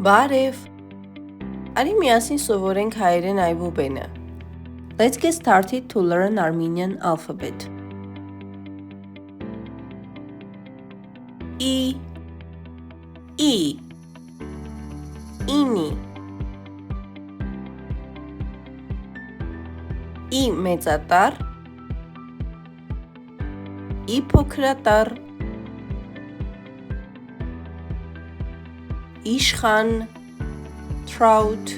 Բարև։ Արի միասին սովորենք հայերեն այբուբենը։ Let's get started to learn Armenian alphabet. I, Ini, I մեծատար, I փոքրատար, Իշխան, trout,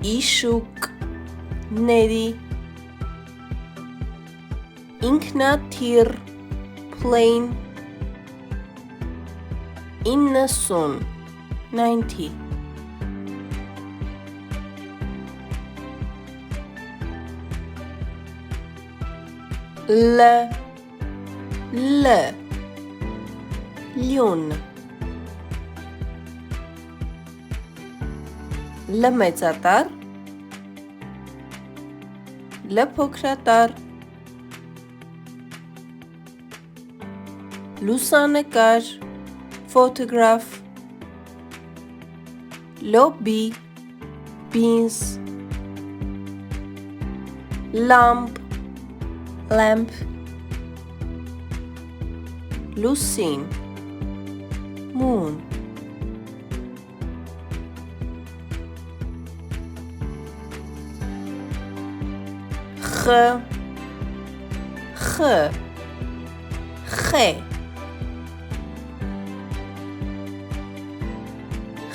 Իշուկ, ների, ինքնաթիռ, plane, 90, 90. L, Լյուն, L մեծատար, L փոքրատար, լուսանկար, photograph, լոբի, beans, lamp, լուսին, moon. Խ,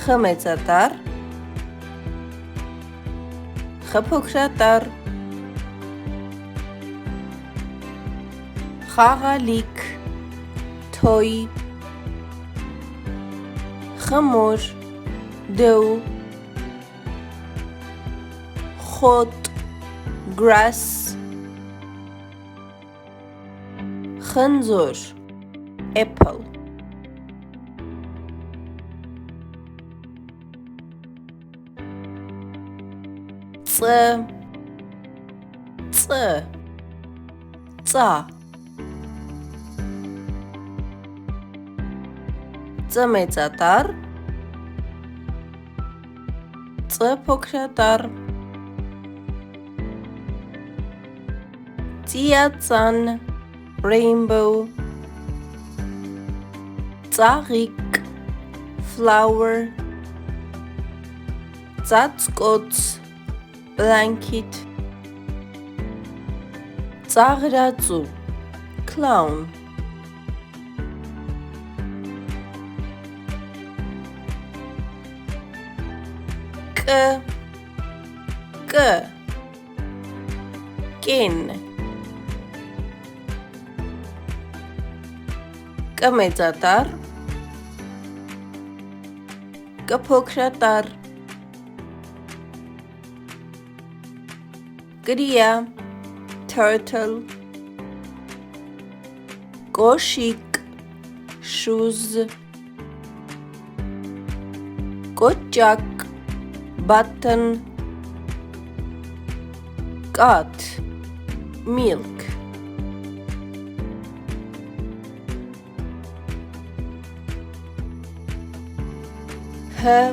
Խ մեծատար, Խ փոքրատար, խաղալիք, toy, խմոր, dough, խոտ, grass, խնձոր, apple. Ծ մեծատար, Ծ փոքրատար, ծիածան, rainbow, ծաղիկ, flower, ծածկոց, blanket, ծաղրածու, clown. Կեն, Կ մեծատար, Կ փոքրատար, կրիա, turtle, կոշիկ, shoes, կոճակ, button, cat, milk. H,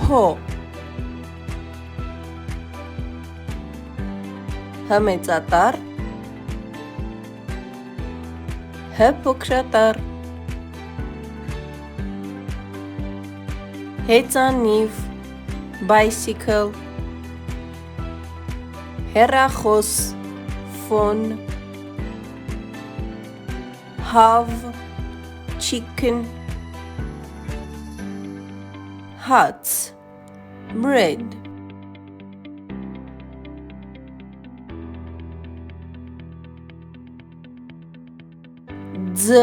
ho, H մեծատար, H փոքրատար, հեծանիվ, bicycle, հեռախոս, phone, have, chicken, hats, bread. Ձ,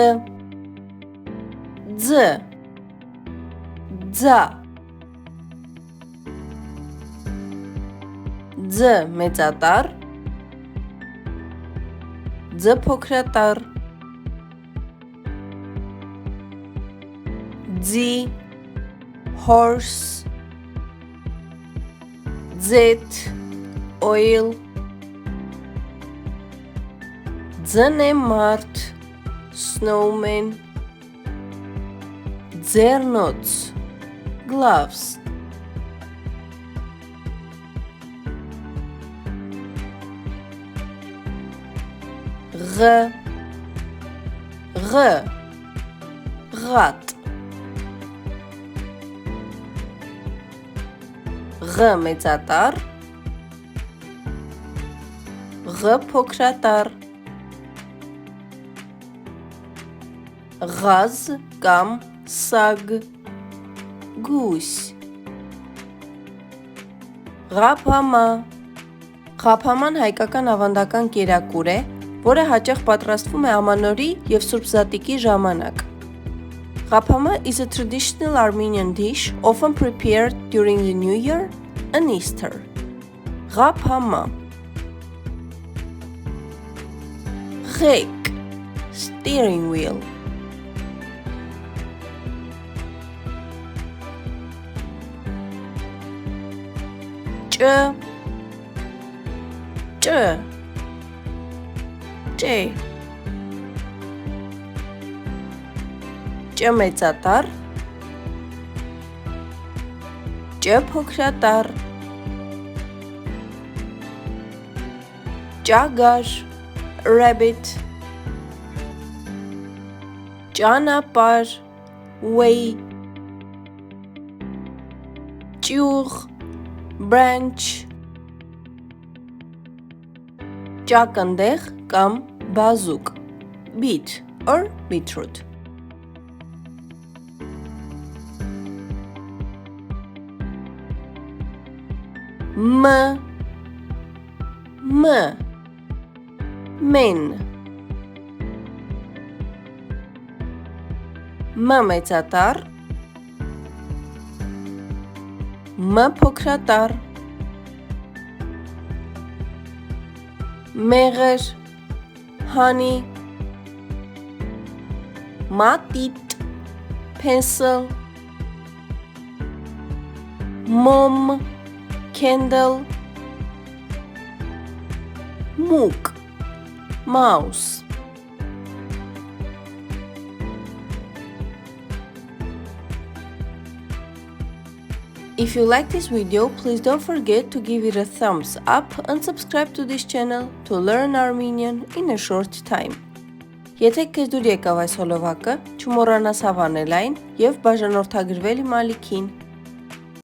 Ձ մեծատար, Ձ փոքրատար, Ձի, horse, Z, oil, ձնեմարդ, snowman, ձեռնոց, gloves, غ غط غ մեծատառ غ փոքրատառ غاز կամ սագ գույս Ղափամա Ղափաման հայկական ավանդական կերակուր է, որը հաճախ պատրաստվում է ամանորի և Սուրբ Զատիկի ժամանակ։ Ղափամա is a traditional Armenian dish often prepared during the New Year and Easter. Ղափամա Ղեկ steering wheel Ջ մեծատառ Ջ փոքրատառ Ճագար rabbit ճանապարհ way ճյուղ branch ճակնդեղ կամ բազուկ beet or beetroot men մեծատառ փոքրատառ մեղր honey մատիտ pencil mom candle մուկ mouse If you like this video, please don't forget to give it a thumbs up and subscribe to this channel to learn Armenian in a short time. Եթե քեզ դուր եկավ այս հոլովակը, չմոռանաս հավանել այն և բաժանորդագրվել իմ ալիքին։